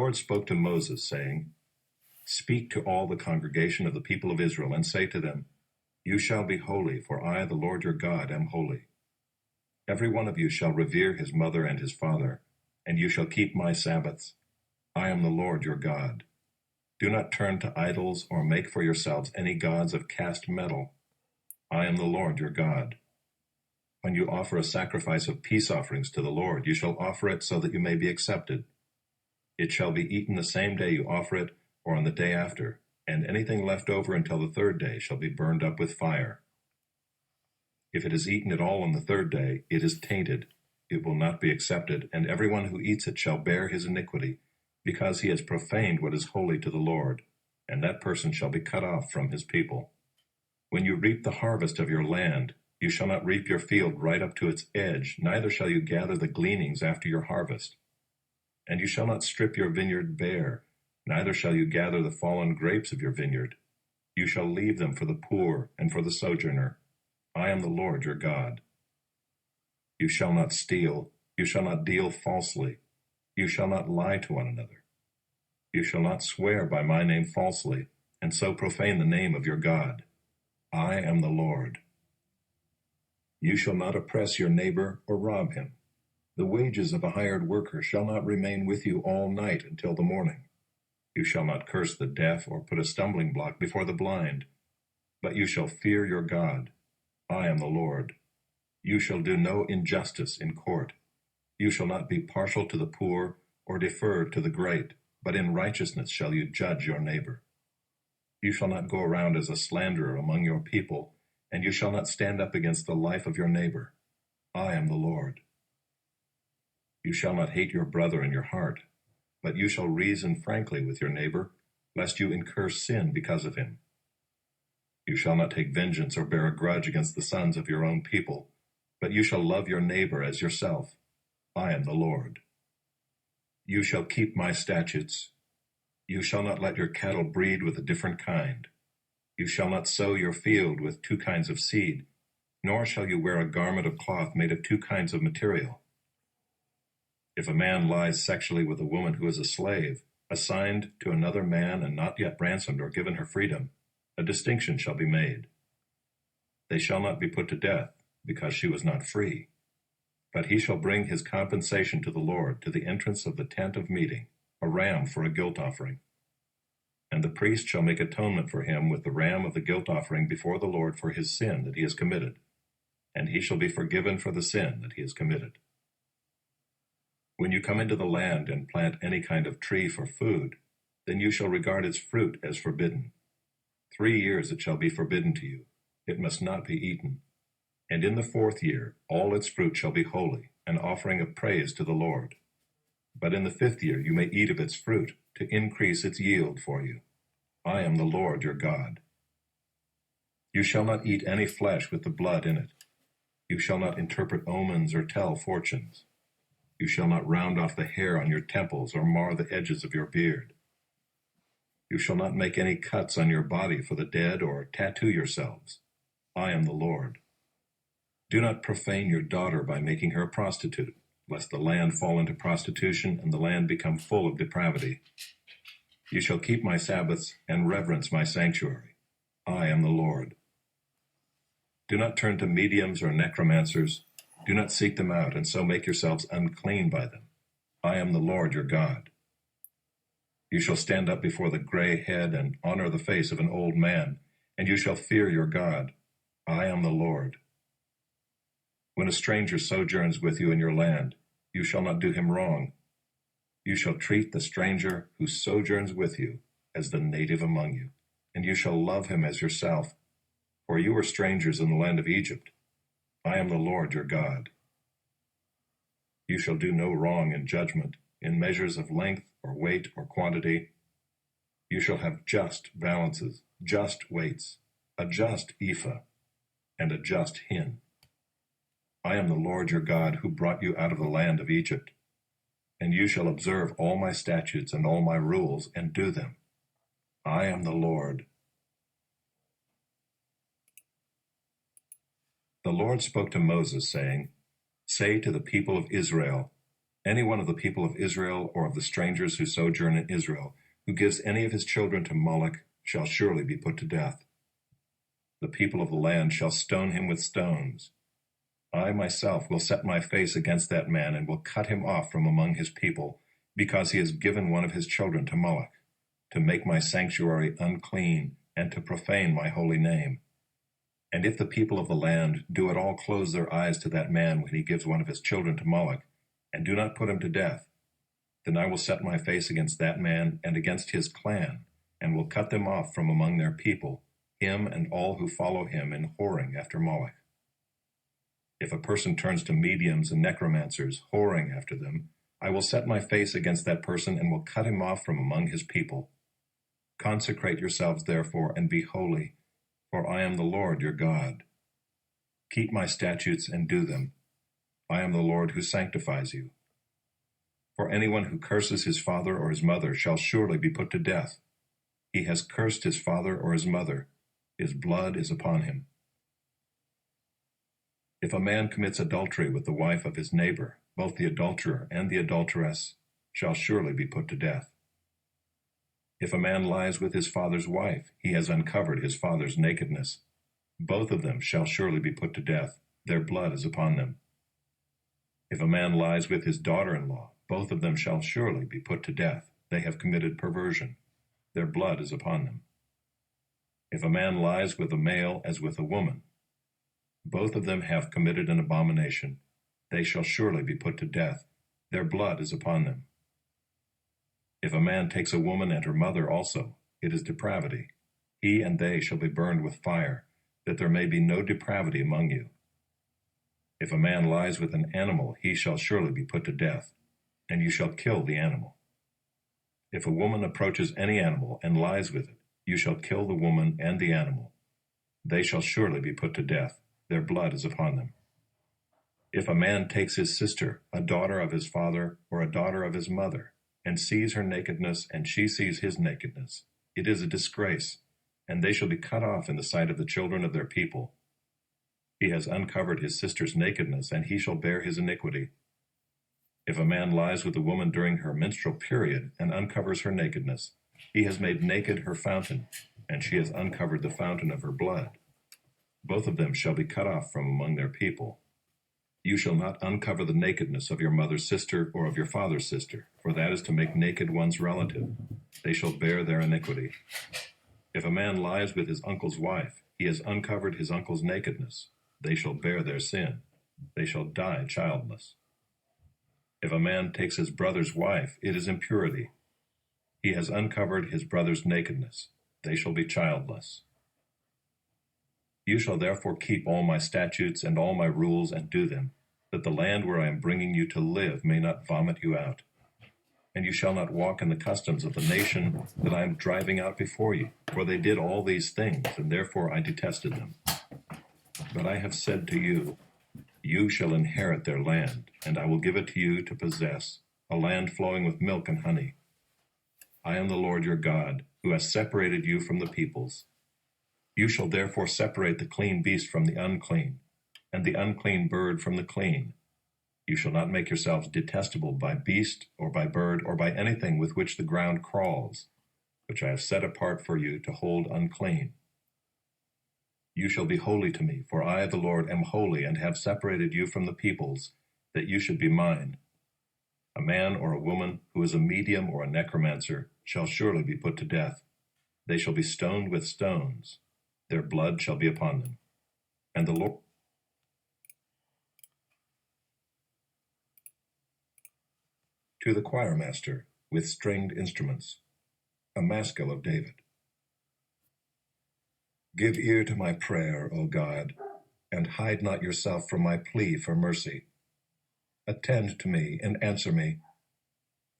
Lord spoke to Moses, saying, Speak to all the congregation of the people of Israel, and say to them, You shall be holy, for I, the Lord your God, am holy. Every one of you shall revere his mother and his father, and you shall keep my Sabbaths. I am the Lord your God. Do not turn to idols or make for yourselves any gods of cast metal. I am the Lord your God. When you offer a sacrifice of peace offerings to the Lord, you shall offer it so that you may be accepted. It shall be eaten the same day you offer it, or on the day after, and anything left over until the third day shall be burned up with fire. If it is eaten at all on the third day, it is tainted. It will not be accepted, and everyone who eats it shall bear his iniquity, because he has profaned what is holy to the Lord, and that person shall be cut off from his people. When you reap the harvest of your land, you shall not reap your field right up to its edge, neither shall you gather the gleanings after your harvest. And you shall not strip your vineyard bare, neither shall you gather the fallen grapes of your vineyard. You shall leave them for the poor and for the sojourner. I am the Lord your God. You shall not steal, you shall not deal falsely, you shall not lie to one another. You shall not swear by my name falsely, and so profane the name of your God. I am the Lord. You shall not oppress your neighbor or rob him. The wages of a hired worker shall not remain with you all night until the morning. You shall not curse the deaf or put a stumbling block before the blind, but you shall fear your God. I am the Lord. You shall do no injustice in court. You shall not be partial to the poor or defer to the great, but in righteousness shall you judge your neighbor. You shall not go around as a slanderer among your people, and you shall not stand up against the life of your neighbor. I am the Lord. You shall not hate your brother in your heart, but you shall reason frankly with your neighbor, lest you incur sin because of him. You shall not take vengeance or bear a grudge against the sons of your own people, but you shall love your neighbor as yourself. I am the Lord. You shall keep my statutes. You shall not let your cattle breed with a different kind. You shall not sow your field with two kinds of seed, nor shall you wear a garment of cloth made of two kinds of material. If a man lies sexually with a woman who is a slave, assigned to another man and not yet ransomed or given her freedom, a distinction shall be made. They shall not be put to death, because she was not free. But he shall bring his compensation to the Lord to the entrance of the tent of meeting, a ram for a guilt offering. And the priest shall make atonement for him with the ram of the guilt offering before the Lord for his sin that he has committed, and he shall be forgiven for the sin that he has committed. When you come into the land and plant any kind of tree for food, then you shall regard its fruit as forbidden. 3 years it shall be forbidden to you. It must not be eaten. And in the 4th year all its fruit shall be holy, an offering of praise to the Lord. But in the 5th year you may eat of its fruit, to increase its yield for you. I am the Lord your God. You shall not eat any flesh with the blood in it. You shall not interpret omens or tell fortunes. You shall not round off the hair on your temples or mar the edges of your beard. You shall not make any cuts on your body for the dead or tattoo yourselves. I am the Lord. Do not profane your daughter by making her a prostitute, lest the land fall into prostitution and the land become full of depravity. You shall keep my Sabbaths and reverence my sanctuary. I am the Lord. Do not turn to mediums or necromancers. Do not seek them out, and so make yourselves unclean by them. I am the Lord your God. You shall stand up before the gray head and honor the face of an old man, and you shall fear your God. I am the Lord. When a stranger sojourns with you in your land, you shall not do him wrong. You shall treat the stranger who sojourns with you as the native among you, and you shall love him as yourself, for you were strangers in the land of Egypt. I am the Lord your God. You shall do no wrong in judgment, in measures of length or weight or quantity. You shall have just balances, just weights, a just ephah, and a just hin. I am the Lord your God who brought you out of the land of Egypt. And you shall observe all my statutes and all my rules and do them. I am the Lord. The Lord spoke to Moses, saying, Say to the people of Israel, Any one of the people of Israel or of the strangers who sojourn in Israel, who gives any of his children to Moloch, shall surely be put to death. The people of the land shall stone him with stones. I myself will set my face against that man and will cut him off from among his people, because he has given one of his children to Moloch, to make my sanctuary unclean and to profane my holy name. And if the people of the land do at all close their eyes to that man when he gives one of his children to Moloch, and do not put him to death, then I will set my face against that man and against his clan, and will cut them off from among their people, him and all who follow him in whoring after Moloch. If a person turns to mediums and necromancers, whoring after them, I will set my face against that person and will cut him off from among his people. Consecrate yourselves, therefore, and be holy, for I am the Lord your God. Keep my statutes and do them. I am the Lord who sanctifies you. For anyone who curses his father or his mother shall surely be put to death. He has cursed his father or his mother. His blood is upon him. If a man commits adultery with the wife of his neighbor, both the adulterer and the adulteress shall surely be put to death. If a man lies with his father's wife, he has uncovered his father's nakedness. Both of them shall surely be put to death. Their blood is upon them. If a man lies with his daughter-in-law, both of them shall surely be put to death. They have committed perversion. Their blood is upon them. If a man lies with a male as with a woman, both of them have committed an abomination. They shall surely be put to death. Their blood is upon them. If a man takes a woman and her mother also, it is depravity. He and they shall be burned with fire, that there may be no depravity among you. If a man lies with an animal, he shall surely be put to death, and you shall kill the animal. If a woman approaches any animal and lies with it, you shall kill the woman and the animal. They shall surely be put to death. Their blood is upon them. If a man takes his sister, a daughter of his father or a daughter of his mother, and sees her nakedness and she sees his nakedness, it is a disgrace, and they shall be cut off in the sight of the children of their people. He has uncovered his sister's nakedness, and he shall bear his iniquity. If a man lies with a woman during her menstrual period and uncovers her nakedness, he has made naked her fountain, and she has uncovered the fountain of her blood. Both of them shall be cut off from among their people. You shall not uncover the nakedness of your mother's sister or of your father's sister, for that is to make naked one's relative. They shall bear their iniquity. If a man lies with his uncle's wife, he has uncovered his uncle's nakedness. They shall bear their sin. They shall die childless. If a man takes his brother's wife, it is impurity. He has uncovered his brother's nakedness. They shall be childless. You shall therefore keep all my statutes and all my rules and do them, that the land where I am bringing you to live may not vomit you out. And you shall not walk in the customs of the nation that I am driving out before you, for they did all these things, and therefore I detested them. But I have said to you, you shall inherit their land, and I will give it to you to possess, a land flowing with milk and honey. I am the Lord your God, who has separated you from the peoples. You shall therefore separate the clean beast from the unclean, and the unclean bird from the clean. You shall not make yourselves detestable by beast, or by bird, or by anything with which the ground crawls, which I have set apart for you to hold unclean. You shall be holy to me, for I, the Lord, am holy, and have separated you from the peoples, that you should be mine. A man or a woman who is a medium or a necromancer shall surely be put to death. They shall be stoned with stones. Their blood shall be upon them. And the Lord... To the choir master, with stringed instruments, a maskil of David. Give ear to my prayer, O God, and hide not yourself from my plea for mercy. Attend to me and answer me.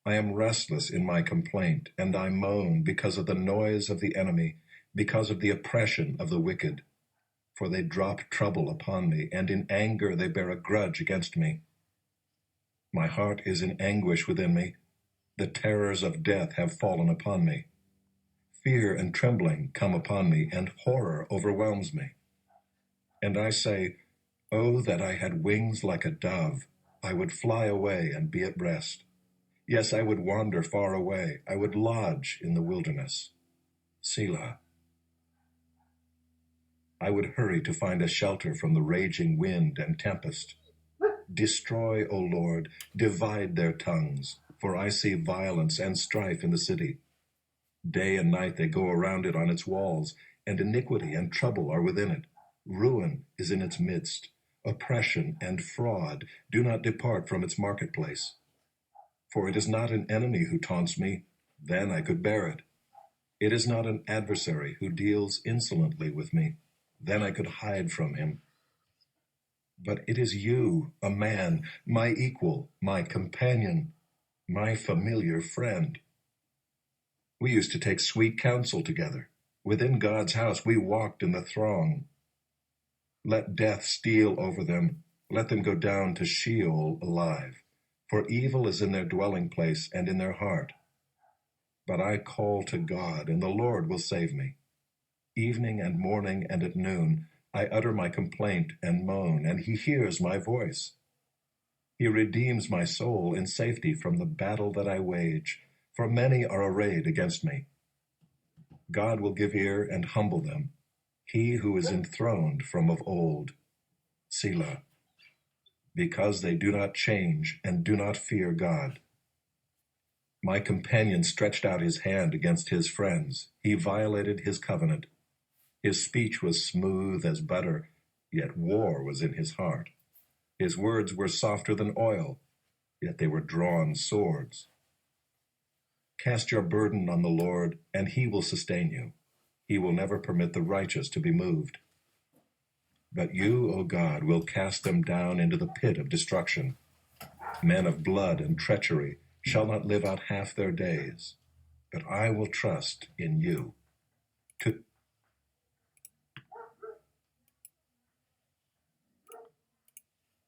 I am restless in my complaint, and I moan because of the noise of the enemy, because of the oppression of the wicked. For they drop trouble upon me, and in anger they bear a grudge against me. My heart is in anguish within me. The terrors of death have fallen upon me. Fear and trembling come upon me, and horror overwhelms me. And I say, oh, that I had wings like a dove, I would fly away and be at rest. Yes, I would wander far away. I would lodge in the wilderness. Selah. I would hurry to find a shelter from the raging wind and tempest. Destroy, O Lord, divide their tongues, for I see violence and strife in the city. Day and night they go around it on its walls, and iniquity and trouble are within it. Ruin is in its midst. Oppression and fraud do not depart from its marketplace. For it is not an enemy who taunts me, then I could bear it. It is not an adversary who deals insolently with me, then I could hide from him. But it is you, a man, my equal, my companion, my familiar friend. We used to take sweet counsel together. Within God's house we walked in the throng. Let death steal over them. Let them go down to Sheol alive. For evil is in their dwelling place and in their heart. But I call to God, and the Lord will save me. Evening and morning and at noon, I utter my complaint and moan, and he hears my voice. He redeems my soul in safety from the battle that I wage, for many are arrayed against me. God will give ear and humble them, he who is enthroned from of old. Selah. Because they do not change and do not fear God. My companion stretched out his hand against his friends. He violated his covenant. His speech was smooth as butter, yet war was in his heart. His words were softer than oil, yet they were drawn swords. Cast your burden on the Lord, and he will sustain you. He will never permit the righteous to be moved. But you, O God, will cast them down into the pit of destruction. Men of blood and treachery shall not live out half their days, but I will trust in you.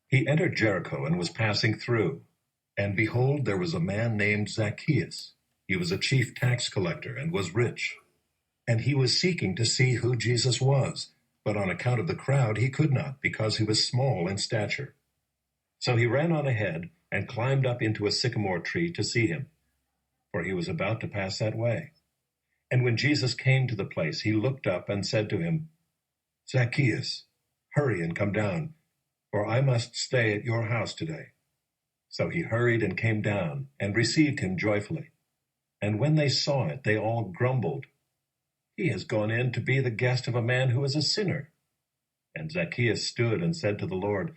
He entered Jericho and was passing through. And behold, there was a man named Zacchaeus. He was a chief tax collector and was rich. And he was seeking to see who Jesus was, but on account of the crowd he could not, because he was small in stature. So he ran on ahead and climbed up into a sycamore tree to see him, for he was about to pass that way. And when Jesus came to the place, he looked up and said to him, Zacchaeus, hurry and come down, for I must stay at your house today. So he hurried and came down and received him joyfully. And when they saw it, they all grumbled, He has gone in to be the guest of a man who is a sinner. And Zacchaeus stood and said to the Lord,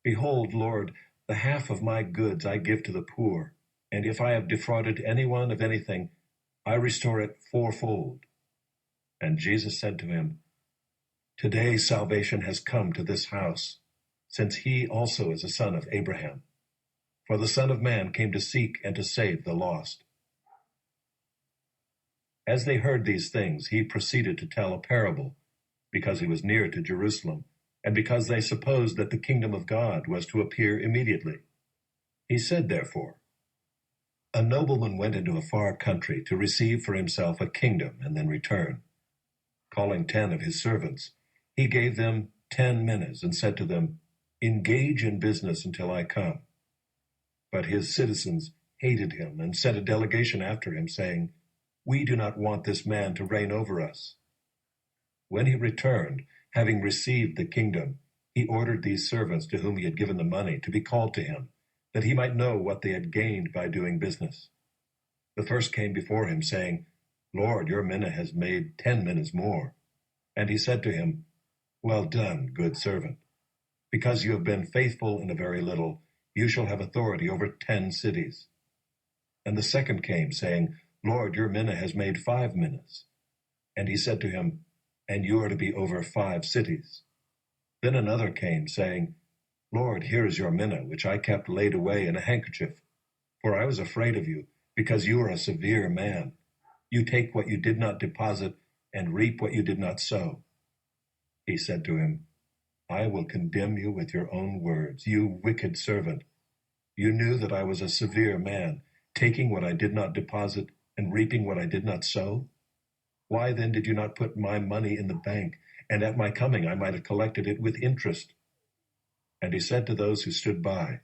Behold, Lord, the half of my goods I give to the poor, and if I have defrauded anyone of anything, I restore it fourfold. And Jesus said to him, Today salvation has come to this house, since he also is a son of Abraham. For the Son of Man came to seek and to save the lost. As they heard these things, he proceeded to tell a parable, because he was near to Jerusalem, and because they supposed that the kingdom of God was to appear immediately. He said, therefore, A nobleman went into a far country to receive for himself a kingdom and then return. Calling 10 of his servants, he gave them 10 minas and said to them, Engage in business until I come. But his citizens hated him and sent a delegation after him, saying, We do not want this man to reign over us. When he returned, having received the kingdom, he ordered these servants to whom he had given the money to be called to him, that he might know what they had gained by doing business. The first came before him, saying, Lord, your mina has made 10 minas more. And he said to him, Well done, good servant. Because you have been faithful in a very little, you shall have authority over 10 cities. And the second came, saying, Lord, your mina has made 5 minas. And he said to him, And you are to be over 5 cities. Then another came, saying, Lord, here is your mina, which I kept laid away in a handkerchief. For I was afraid of you, because you are a severe man. You take what you did not deposit, and reap what you did not sow. He said to him, I will condemn you with your own words, you wicked servant. You knew that I was a severe man, taking what I did not deposit and reaping what I did not sow. Why then did you not put my money in the bank, and at my coming I might have collected it with interest? And he said to those who stood by,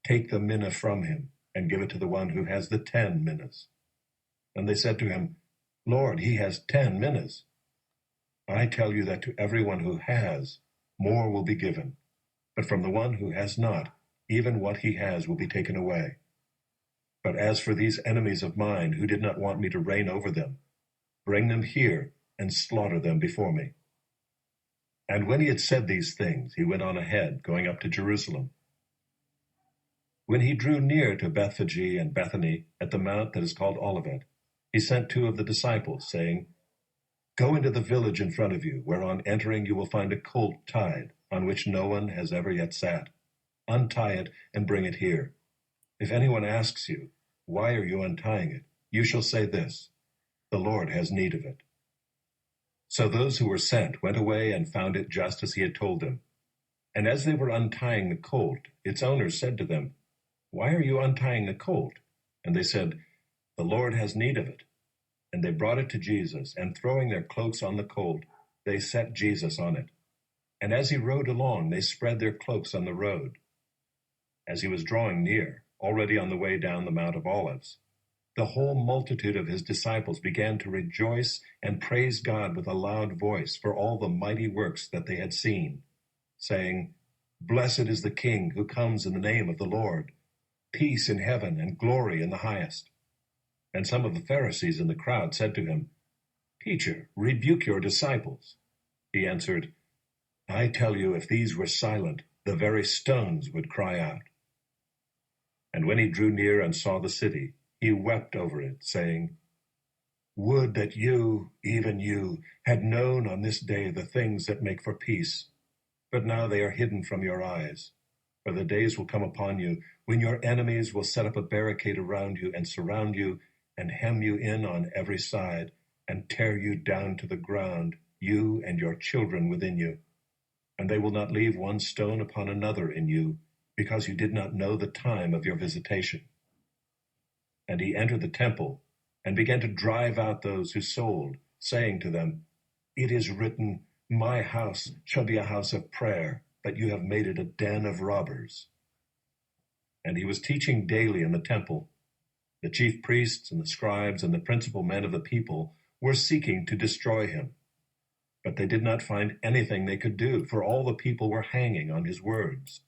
Take the mina from him, and give it to the one who has the 10 minas. And they said to him, Lord, he has 10 minas. I tell you that to everyone who has, more will be given. But from the one who has not, even what he has will be taken away. But as for these enemies of mine who did not want me to reign over them, bring them here and slaughter them before me. And when he had said these things, he went on ahead, going up to Jerusalem. When he drew near to Bethphage and Bethany at the mount that is called Olivet, he sent 2 of the disciples, saying, Go into the village in front of you, where on entering you will find a colt tied, on which no one has ever yet sat. Untie it and bring it here. If anyone asks you, Why are you untying it? You shall say this, The Lord has need of it. So those who were sent went away and found it just as he had told them. And as they were untying the colt, its owner said to them, Why are you untying the colt? And they said, The Lord has need of it. And they brought it to Jesus, and throwing their cloaks on the colt, they set Jesus on it. And as he rode along, they spread their cloaks on the road. As he was drawing near, already on the way down the Mount of Olives, the whole multitude of his disciples began to rejoice and praise God with a loud voice for all the mighty works that they had seen, saying, Blessed is the King who comes in the name of the Lord, peace in heaven and glory in the highest. And some of the Pharisees in the crowd said to him, Teacher, rebuke your disciples. He answered, I tell you, if these were silent, the very stones would cry out. And when he drew near and saw the city, he wept over it, saying, Would that you, even you, had known on this day the things that make for peace, but now they are hidden from your eyes. For the days will come upon you when your enemies will set up a barricade around you and surround you and hem you in on every side and tear you down to the ground, you and your children within you. And they will not leave one stone upon another in you, because you did not know the time of your visitation. And he entered the temple and began to drive out those who sold, saying to them, It is written, My house shall be a house of prayer, but you have made it a den of robbers. And he was teaching daily in the temple. The chief priests and the scribes and the principal men of the people were seeking to destroy him. But they did not find anything they could do, for all the people were hanging on his words.